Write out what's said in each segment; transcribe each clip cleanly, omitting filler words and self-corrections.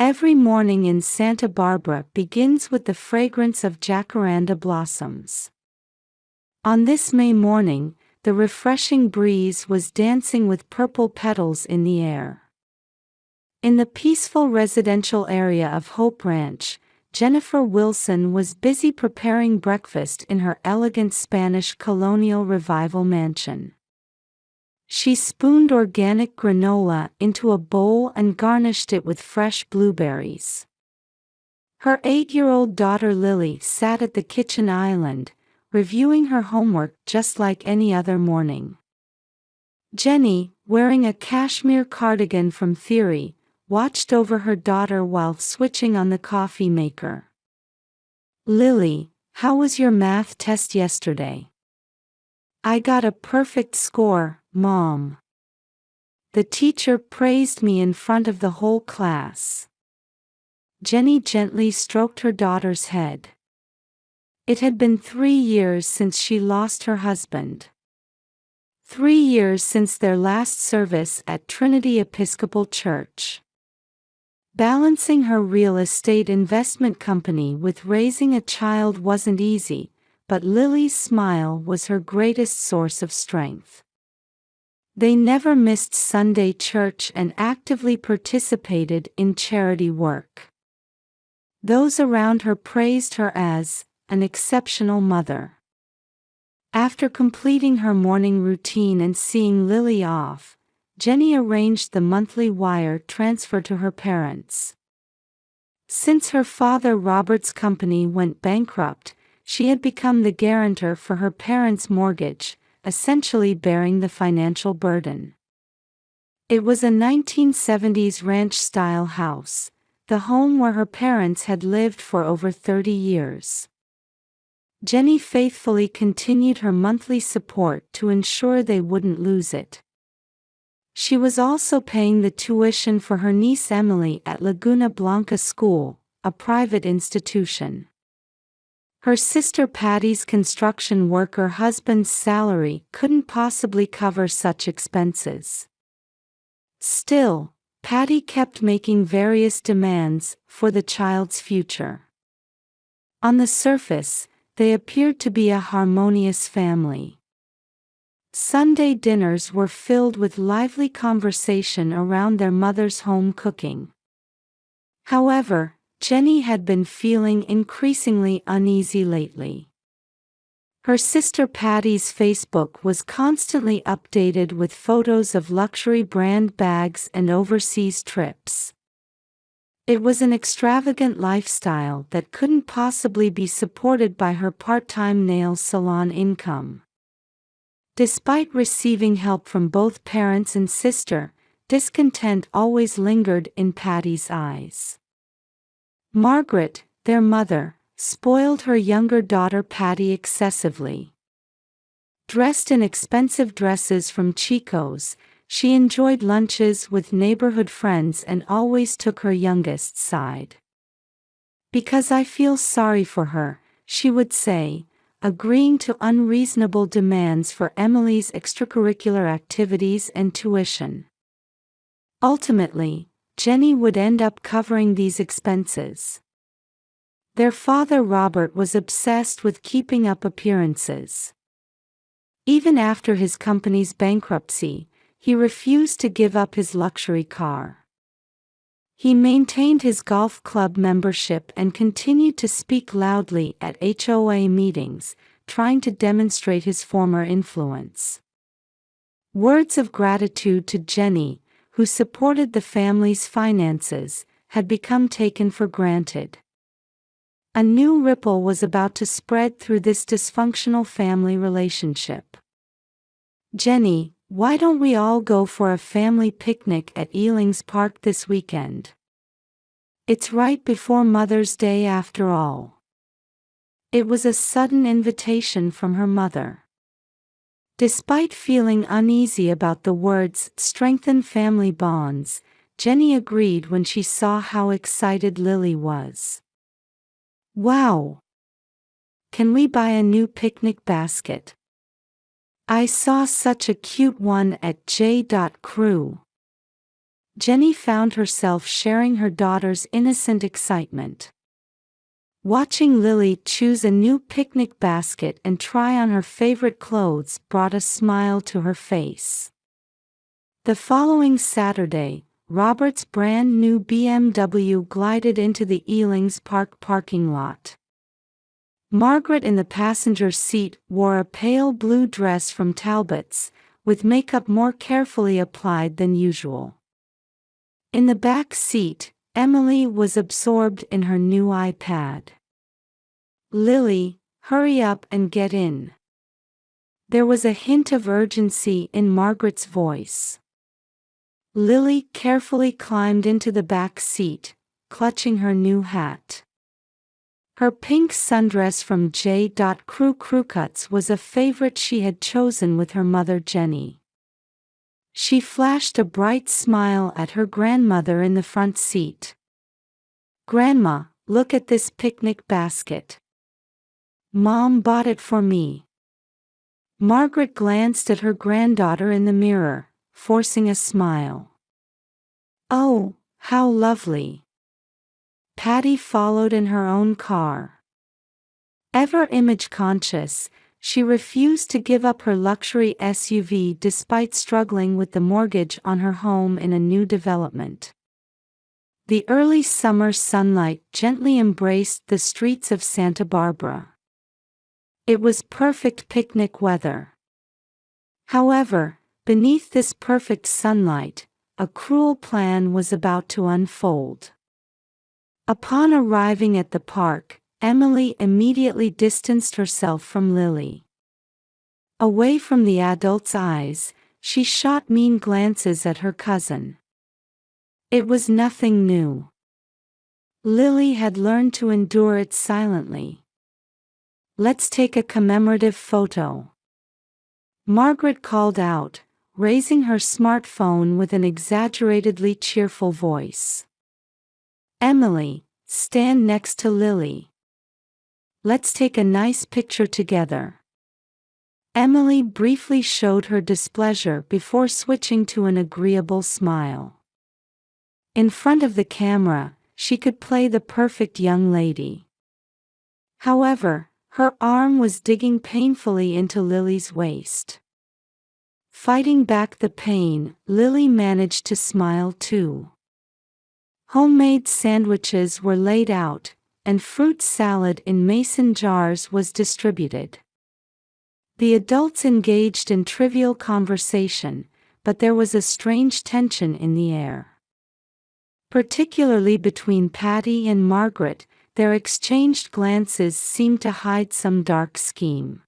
Every morning in Santa Barbara begins with the fragrance of jacaranda blossoms. On this May morning, the refreshing breeze was dancing with purple petals in the air. In the peaceful residential area of Hope Ranch, Jennifer Wilson was busy preparing breakfast in her elegant Spanish colonial revival mansion. She spooned organic granola into a bowl and garnished it with fresh blueberries. Her 8-year-old daughter Lily sat at the kitchen island, reviewing her homework just like any other morning. Jenny, wearing a cashmere cardigan from Theory, watched over her daughter while switching on the coffee maker. "Lily, how was your math test yesterday?" "I got a perfect score, Mom. The teacher praised me in front of the whole class." Jenny gently stroked her daughter's head. It had been 3 years since she lost her husband. 3 years since their last service at Trinity Episcopal Church. Balancing her real estate investment company with raising a child wasn't easy, but Lily's smile was her greatest source of strength. They never missed Sunday church and actively participated in charity work. Those around her praised her as an exceptional mother. After completing her morning routine and seeing Lily off, Jenny arranged the monthly wire transfer to her parents. Since her father Robert's company went bankrupt, she had become the guarantor for her parents' mortgage, essentially bearing the financial burden. It was a 1970s ranch-style house, the home where her parents had lived for over 30 years. Jenny faithfully continued her monthly support to ensure they wouldn't lose it. She was also paying the tuition for her niece Emily at Laguna Blanca School, a private institution. Her sister Patty's construction worker husband's salary couldn't possibly cover such expenses. Still, Patty kept making various demands for the child's future. On the surface, they appeared to be a harmonious family. Sunday dinners were filled with lively conversation around their mother's home cooking. However, Jenny had been feeling increasingly uneasy lately. Her sister Patty's Facebook was constantly updated with photos of luxury brand bags and overseas trips. It was an extravagant lifestyle that couldn't possibly be supported by her part-time nail salon income. Despite receiving help from both parents and sister, discontent always lingered in Patty's eyes. Margaret, their mother, spoiled her younger daughter Patty excessively. Dressed in expensive dresses from Chico's, she enjoyed lunches with neighborhood friends and always took her youngest's side. "Because I feel sorry for her," she would say, agreeing to unreasonable demands for Emily's extracurricular activities and tuition. Ultimately, Jenny would end up covering these expenses. Their father Robert was obsessed with keeping up appearances. Even after his company's bankruptcy, he refused to give up his luxury car. He maintained his golf club membership and continued to speak loudly at HOA meetings, trying to demonstrate his former influence. Words of gratitude to Jenny, who supported the family's finances, had become taken for granted. A new ripple was about to spread through this dysfunctional family relationship. "Jenny, why don't we all go for a family picnic at Ealing's Park this weekend? It's right before Mother's Day after all." It was a sudden invitation from her mother. Despite feeling uneasy about the words "strengthen family bonds," Jenny agreed when she saw how excited Lily was. "Wow! Can we buy a new picnic basket? I saw such a cute one at J.Crew. Jenny found herself sharing her daughter's innocent excitement. Watching Lily choose a new picnic basket and try on her favorite clothes brought a smile to her face. The following Saturday, Robert's brand new BMW glided into the Ealing's Park parking lot. Margaret in the passenger seat wore a pale blue dress from Talbot's, with makeup more carefully applied than usual. In the back seat, Emily was absorbed in her new iPad. "Lily, hurry up and get in." There was a hint of urgency in Margaret's voice. Lily carefully climbed into the back seat, clutching her new hat. Her pink sundress from J. Crew Cuts was a favorite she had chosen with her mother Jenny. She flashed a bright smile at her grandmother in the front seat. "Grandma, look at this picnic basket. Mom bought it for me." Margaret glanced at her granddaughter in the mirror, forcing a smile. "Oh, how lovely." Patty followed in her own car. Ever image-conscious, she refused to give up her luxury SUV despite struggling with the mortgage on her home in a new development. The early summer sunlight gently embraced the streets of Santa Barbara. It was perfect picnic weather. However, beneath this perfect sunlight, a cruel plan was about to unfold. Upon arriving at the park, Emily immediately distanced herself from Lily. Away from the adults' eyes, she shot mean glances at her cousin. It was nothing new. Lily had learned to endure it silently. "Let's take a commemorative photo," Margaret called out, raising her smartphone with an exaggeratedly cheerful voice. "Emily, stand next to Lily. Let's take a nice picture together." Emily briefly showed her displeasure before switching to an agreeable smile. In front of the camera, she could play the perfect young lady. However, her arm was digging painfully into Lily's waist. Fighting back the pain, Lily managed to smile too. Homemade sandwiches were laid out, and fruit salad in mason jars was distributed. The adults engaged in trivial conversation, but there was a strange tension in the air. Particularly between Patty and Margaret, their exchanged glances seemed to hide some dark scheme.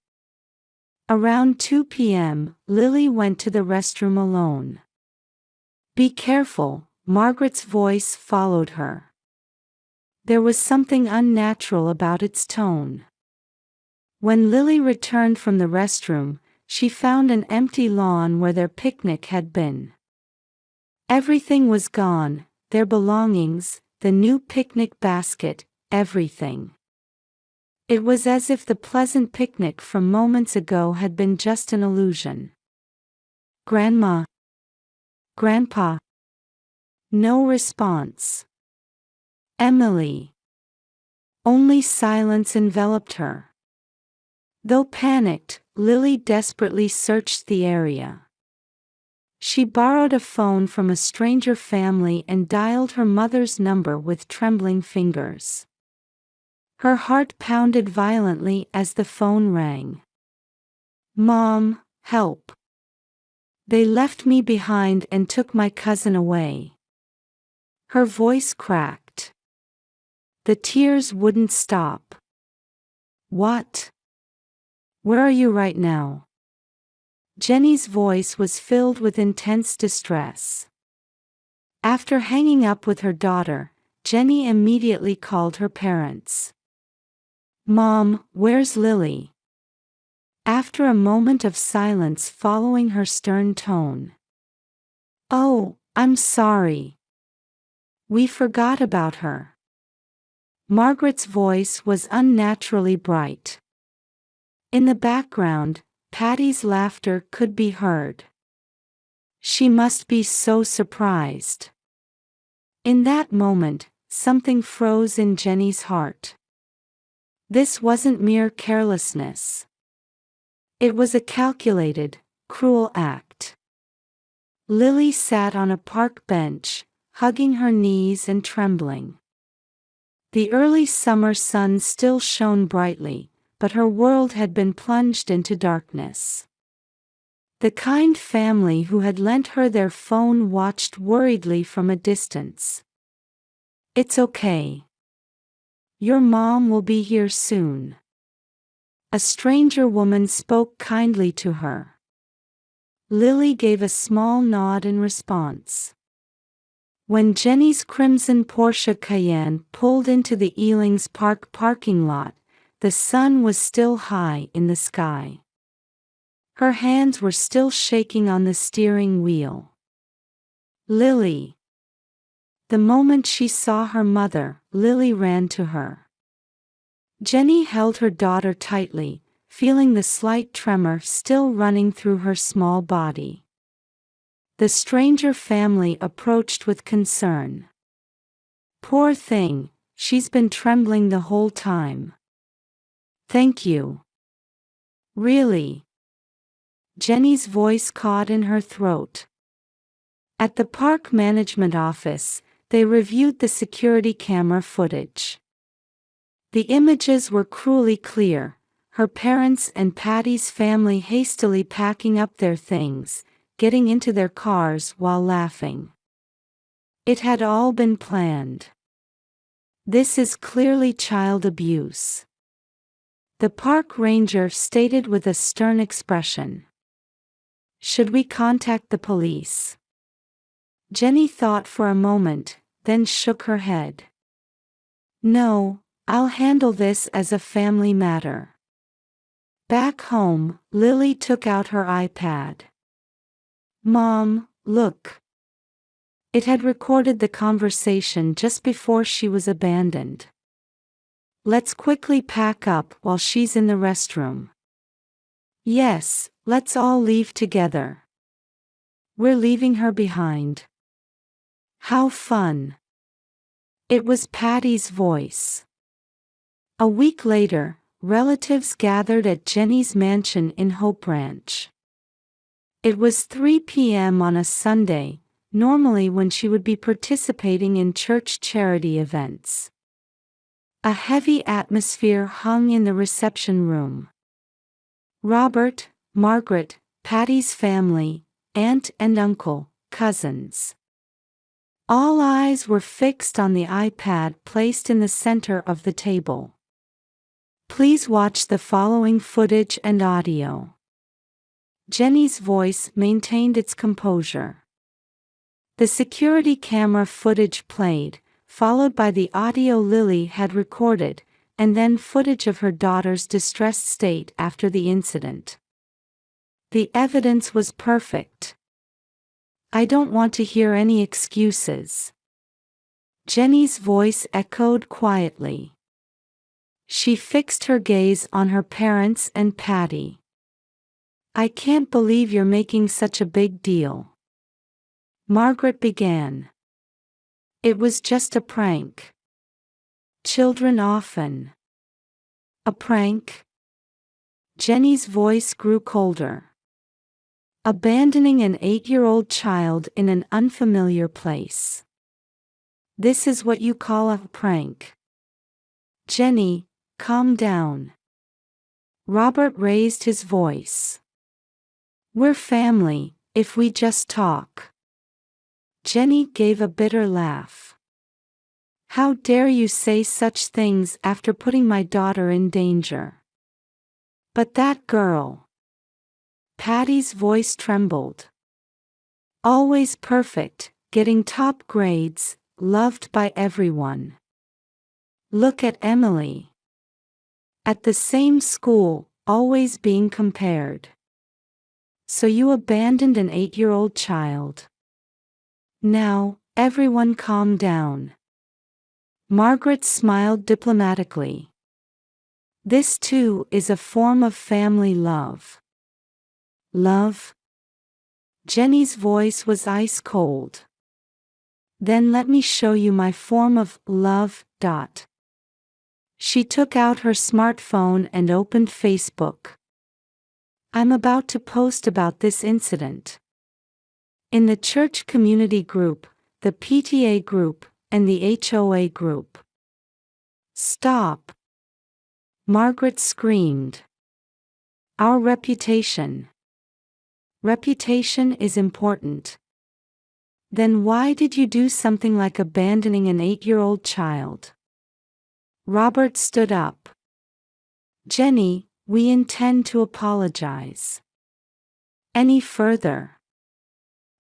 Around 2 p.m., Lily went to the restroom alone. "Be careful," Margaret's voice followed her. There was something unnatural about its tone. When Lily returned from the restroom, she found an empty lawn where their picnic had been. Everything was gone, their belongings, the new picnic basket, everything. It was as if the pleasant picnic from moments ago had been just an illusion. "Grandma? Grandpa?" No response. "Emily?" Only silence enveloped her. Though panicked, Lily desperately searched the area. She borrowed a phone from a stranger family and dialed her mother's number with trembling fingers. Her heart pounded violently as the phone rang. "Mom, help. They left me behind and took my cousin away." Her voice cracked. The tears wouldn't stop. "What? Where are you right now?" Jenny's voice was filled with intense distress. After hanging up with her daughter, Jenny immediately called her parents. "Mom, where's Lily?" After a moment of silence following her stern tone. "Oh, I'm sorry. We forgot about her." Margaret's voice was unnaturally bright. In the background, Patty's laughter could be heard. "She must be so surprised." In that moment, something froze in Jenny's heart. This wasn't mere carelessness. It was a calculated, cruel act. Lily sat on a park bench, hugging her knees and trembling. The early summer sun still shone brightly, but her world had been plunged into darkness. The kind family who had lent her their phone watched worriedly from a distance. "It's okay. Your mom will be here soon." A stranger woman spoke kindly to her. Lily gave a small nod in response. When Jenny's crimson Porsche Cayenne pulled into the Ealing's Park parking lot, the sun was still high in the sky. Her hands were still shaking on the steering wheel. "Lily." The moment she saw her mother, Lily ran to her. Jenny held her daughter tightly, feeling the slight tremor still running through her small body. The stranger family approached with concern. "Poor thing, she's been trembling the whole time." "Thank you." "Really?" Jenny's voice caught in her throat. At the park management office, they reviewed the security camera footage. The images were cruelly clear, her parents and Patty's family hastily packing up their things, getting into their cars while laughing. It had all been planned. "This is clearly child abuse," the park ranger stated with a stern expression. "Should we contact the police?" Jenny thought for a moment, then shook her head. "No, I'll handle this as a family matter." Back home, Lily took out her iPad. "Mom, look." It had recorded the conversation just before she was abandoned. "Let's quickly pack up while she's in the restroom." "Yes, let's all leave together. We're leaving her behind." "How fun." It was Patty's voice. A week later, relatives gathered at Jenny's mansion in Hope Ranch. It was 3 p.m. on a Sunday, normally when she would be participating in church charity events. A heavy atmosphere hung in the reception room. Robert, Margaret, Patty's family, aunt and uncle, cousins. All eyes were fixed on the iPad placed in the center of the table. "Please watch the following footage and audio." Jenny's voice maintained its composure. The security camera footage played, followed by the audio Lily had recorded, and then footage of her daughter's distressed state after the incident. The evidence was perfect. "I don't want to hear any excuses." Jenny's voice echoed quietly. She fixed her gaze on her parents and Patty. "I can't believe you're making such a big deal." Margaret began. "It was just a prank. Children often." "A prank?" Jenny's voice grew colder. "Abandoning an 8-year-old child in an unfamiliar place. This is what you call a prank?" "Jenny, calm down." Robert raised his voice. "We're family, if we just talk." Jenny gave a bitter laugh. "How dare you say such things after putting my daughter in danger?" "But that girl." Patty's voice trembled. "Always perfect, getting top grades, loved by everyone. Look at Emily. At the same school, always being compared. So you abandoned an 8-year-old child." "Now, everyone calm down." Margaret smiled diplomatically. "This too is a form of family love." "Love?" Jenny's voice was ice cold. Then let me show you my form of love. She took out her smartphone and opened Facebook. I'm about to post about this incident. In the church community group, the PTA group, and the HOA group. Stop! Margaret screamed. Our reputation. Reputation is important. Then why did you do something like abandoning an 8-year-old child? Robert stood up. Jenny, we intend to apologize. Any further?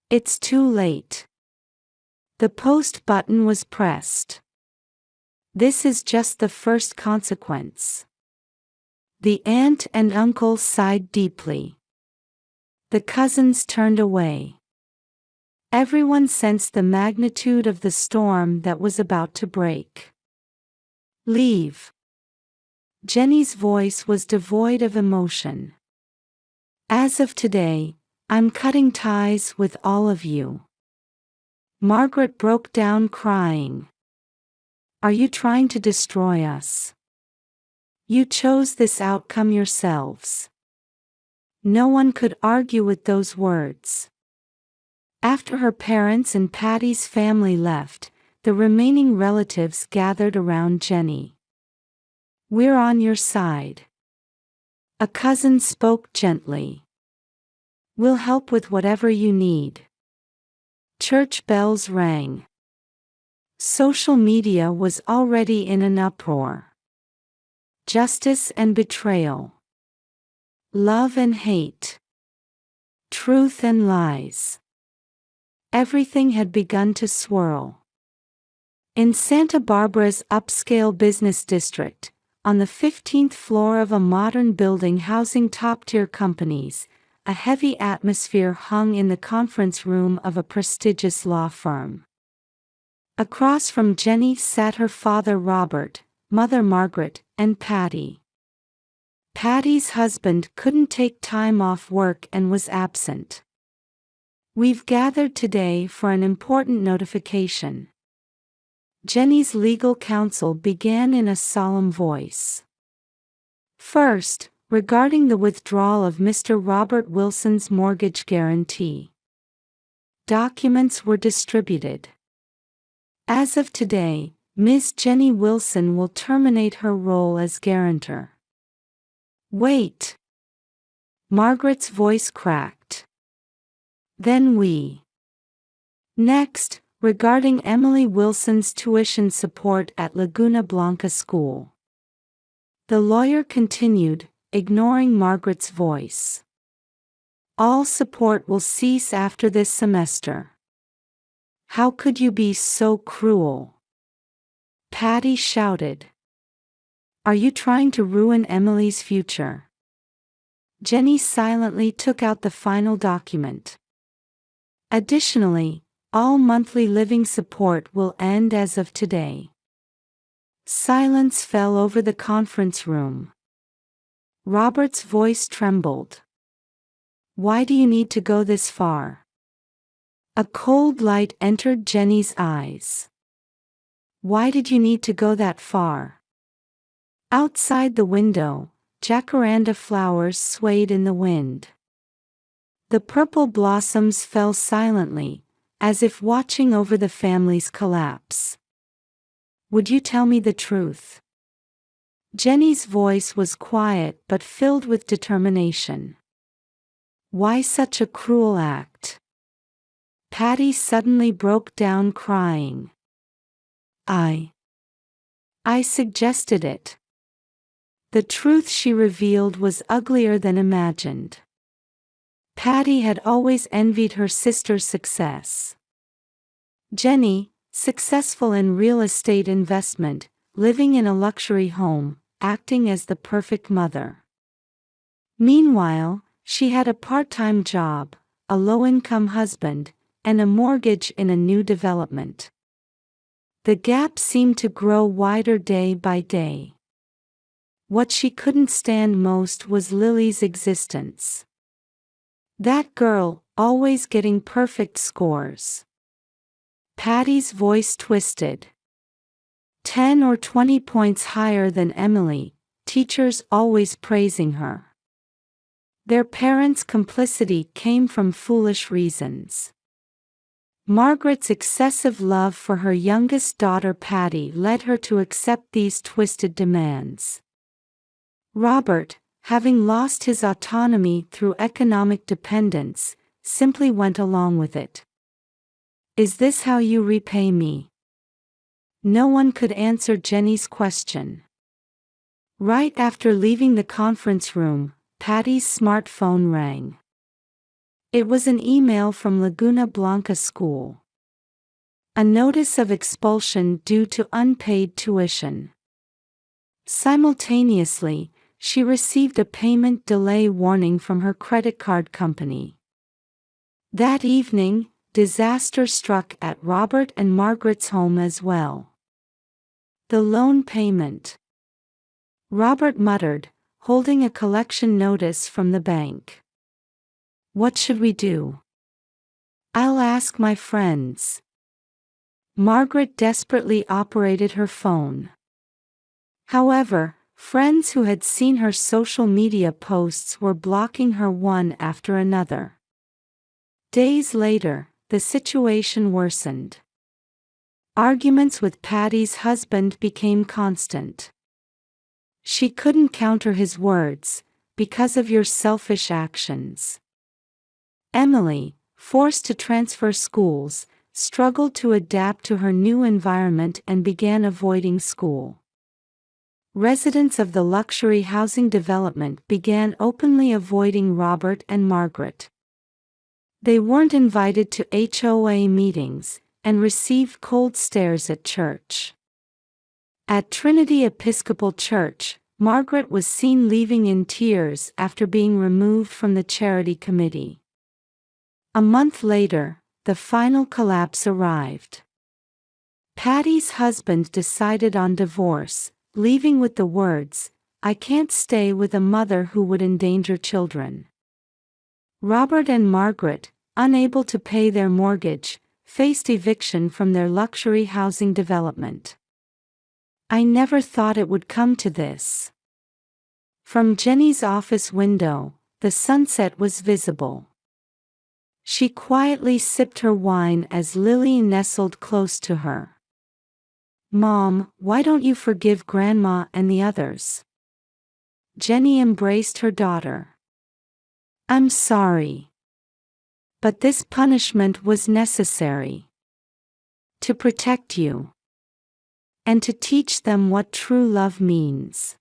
It's too late. The post button was pressed. This is just the first consequence. The aunt and uncle sighed deeply. The cousins turned away. Everyone sensed the magnitude of the storm that was about to break. Leave. Jenny's voice was devoid of emotion. As of today, I'm cutting ties with all of you. Margaret broke down crying. Are you trying to destroy us? You chose this outcome yourselves. No one could argue with those words. After her parents and Patty's family left, the remaining relatives gathered around Jenny. We're on your side. A cousin spoke gently. We'll help with whatever you need. Church bells rang. Social media was already in an uproar. Justice and betrayal. Love and hate. Truth and lies. Everything had begun to swirl. In Santa Barbara's upscale business district, on the 15th floor of a modern building housing top-tier companies, a heavy atmosphere hung in the conference room of a prestigious law firm. Across from Jenny sat her father Robert, mother Margaret, and Patty. Patty's husband couldn't take time off work and was absent. We've gathered today for an important notification. Jenny's legal counsel began in a solemn voice. First, regarding the withdrawal of Mr. Robert Wilson's mortgage guarantee. Documents were distributed. As of today, Ms. Jenny Wilson will terminate her role as guarantor. Wait. Margaret's voice cracked. Then we. Next, regarding Emily Wilson's tuition support at Laguna Blanca School. The lawyer continued, ignoring Margaret's voice. All support will cease after this semester. How could you be so cruel? Patty shouted. Are you trying to ruin Emily's future? Jenny silently took out the final document. Additionally, all monthly living support will end as of today. Silence fell over the conference room. Robert's voice trembled. Why do you need to go this far? A cold light entered Jenny's eyes. Why did you need to go that far? Outside the window, jacaranda flowers swayed in the wind. The purple blossoms fell silently, as if watching over the family's collapse. Would you tell me the truth? Jenny's voice was quiet but filled with determination. Why such a cruel act? Patty suddenly broke down crying. I suggested it. The truth she revealed was uglier than imagined. Patty had always envied her sister's success. Jenny, successful in real estate investment, living in a luxury home, acting as the perfect mother. Meanwhile, she had a part-time job, a low-income husband, and a mortgage in a new development. The gap seemed to grow wider day by day. What she couldn't stand most was Lily's existence. That girl, always getting perfect scores. Patty's voice twisted. 10 or 20 points higher than Emily, teachers always praising her. Their parents' complicity came from foolish reasons. Margaret's excessive love for her youngest daughter Patty led her to accept these twisted demands. Robert, having lost his autonomy through economic dependence, simply went along with it. "Is this how you repay me?" No one could answer Jenny's question. Right after leaving the conference room, Patty's smartphone rang. It was an email from Laguna Blanca School. A notice of expulsion due to unpaid tuition. Simultaneously, she received a payment delay warning from her credit card company. That evening, disaster struck at Robert and Margaret's home as well. The loan payment. Robert muttered, holding a collection notice from the bank. "What should we do?" "I'll ask my friends." Margaret desperately operated her phone. However, friends who had seen her social media posts were blocking her one after another. Days later, the situation worsened. Arguments with Patty's husband became constant. "She couldn't counter his words, because of your selfish actions." Emily, forced to transfer schools, struggled to adapt to her new environment and began avoiding school. Residents of the luxury housing development began openly avoiding Robert and Margaret. They weren't invited to HOA meetings, and received cold stares at church. At Trinity Episcopal Church, Margaret was seen leaving in tears after being removed from the charity committee. A month later, the final collapse arrived. Patty's husband decided on divorce, leaving with the words, "I can't stay with a mother who would endanger children." Robert and Margaret, unable to pay their mortgage, faced eviction from their luxury housing development. "I never thought it would come to this." From Jenny's office window, the sunset was visible. She quietly sipped her wine as Lily nestled close to her. "Mom, why don't you forgive Grandma and the others?" Jenny embraced her daughter. "I'm sorry. But this punishment was necessary. To protect you. And to teach them what true love means."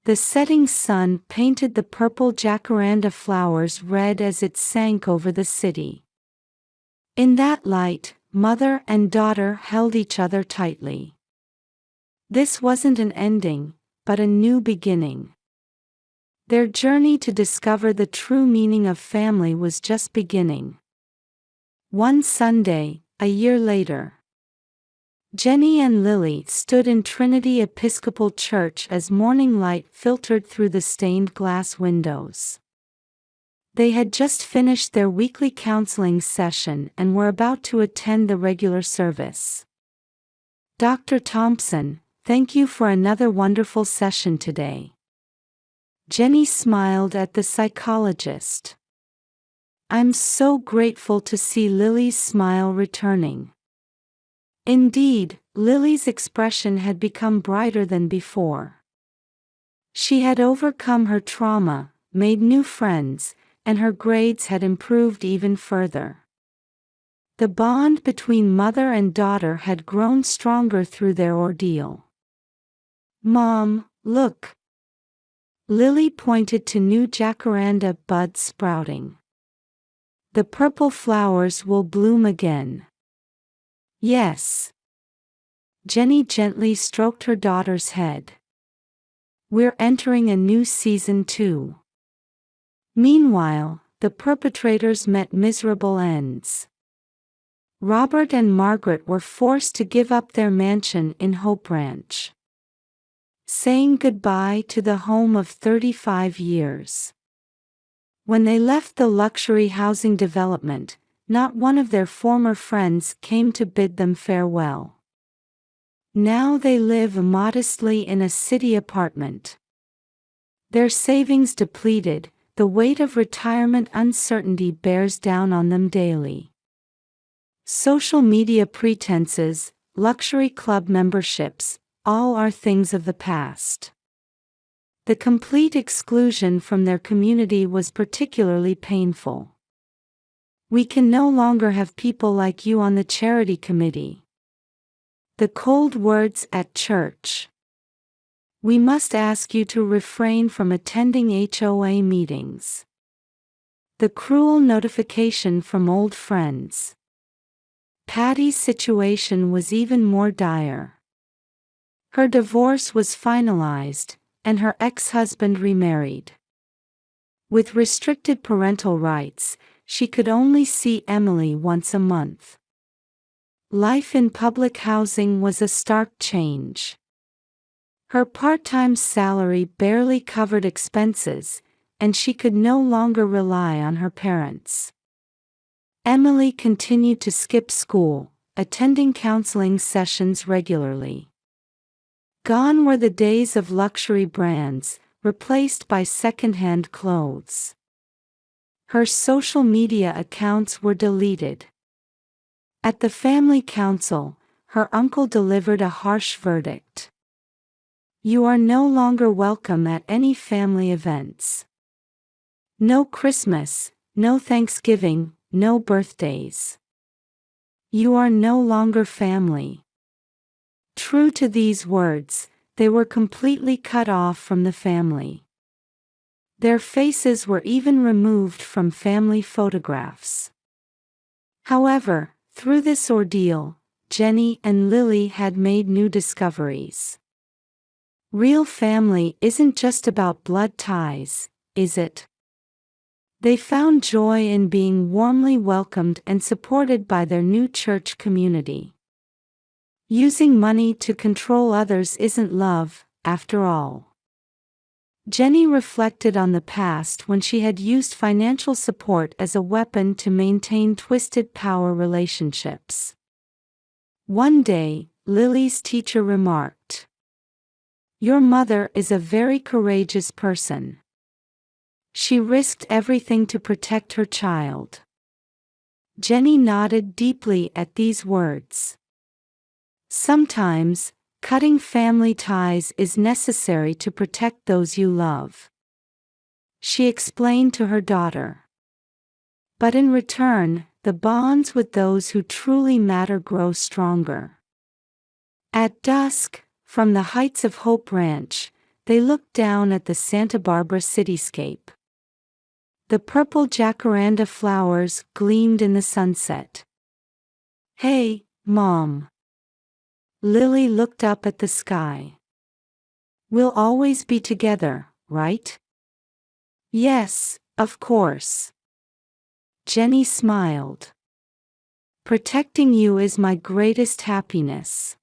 The setting sun painted the purple jacaranda flowers red as it sank over the city. In that light, mother and daughter held each other tightly. This wasn't an ending, but a new beginning. Their journey to discover the true meaning of family was just beginning. One Sunday, a year later, Jenny and Lily stood in Trinity Episcopal Church as morning light filtered through the stained glass windows. They had just finished their weekly counseling session and were about to attend the regular service. "Dr. Thompson, thank you for another wonderful session today." Jenny smiled at the psychologist. "I'm so grateful to see Lily's smile returning." Indeed, Lily's expression had become brighter than before. She had overcome her trauma, made new friends, and her grades had improved even further. The bond between mother and daughter had grown stronger through their ordeal. "Mom, look." Lily pointed to new jacaranda buds sprouting. "The purple flowers will bloom again." "Yes." Jenny gently stroked her daughter's head. "We're entering a new season too." Meanwhile, the perpetrators met miserable ends. Robert and Margaret were forced to give up their mansion in Hope Ranch, saying goodbye to the home of 35 years. When they left the luxury housing development, Not one of their former friends came to bid them farewell. Now they live modestly in a city apartment. Their savings depleted, the weight of retirement uncertainty bears down on them daily. Social media pretenses, luxury club memberships, all are things of the past. The complete exclusion from their community was particularly painful. We can no longer have people like you on the charity committee. The cold words at church. We must ask you to refrain from attending HOA meetings. The cruel notification from old friends. Patty's situation was even more dire. Her divorce was finalized, and her ex-husband remarried. With restricted parental rights, she could only see Emily once a month. Life in public housing was a stark change. Her part-time salary barely covered expenses, and she could no longer rely on her parents. Emily continued to skip school, attending counseling sessions regularly. Gone were the days of luxury brands, replaced by second-hand clothes. Her social media accounts were deleted. At the family council, her uncle delivered a harsh verdict. You are no longer welcome at any family events. No Christmas, no Thanksgiving, no birthdays. You are no longer family. True to these words, they were completely cut off from the family. Their faces were even removed from family photographs. However, through this ordeal, Jenny and Lily had made new discoveries. Real family isn't just about blood ties, is it? They found joy in being warmly welcomed and supported by their new church community. Using money to control others isn't love, after all. Jenny reflected on the past when she had used financial support as a weapon to maintain twisted power relationships. One day, Lily's teacher remarked, "Your mother is a very courageous person. She risked everything to protect her child." Jenny nodded deeply at these words. Sometimes, cutting family ties is necessary to protect those you love, she explained to her daughter. But in return, the bonds with those who truly matter grow stronger. At dusk, from the heights of Hope Ranch, they looked down at the Santa Barbara cityscape. The purple jacaranda flowers gleamed in the sunset. "Hey, Mom." Lily looked up at the sky. "We'll always be together, right?" "Yes, of course." Jenny smiled. "Protecting you is my greatest happiness."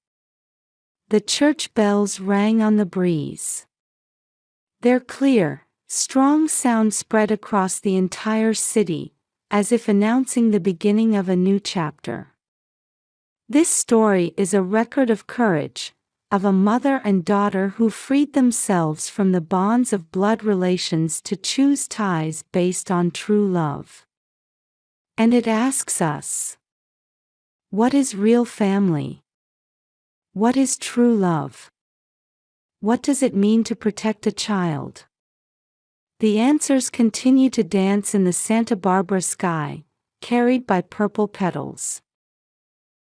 The church bells rang on the breeze. Their clear, strong sound spread across the entire city, as if announcing the beginning of a new chapter. This story is a record of courage, of a mother and daughter who freed themselves from the bonds of blood relations to choose ties based on true love. And it asks us, what is real family? What is true love? What does it mean to protect a child? The answers continue to dance in the Santa Barbara sky, carried by purple petals.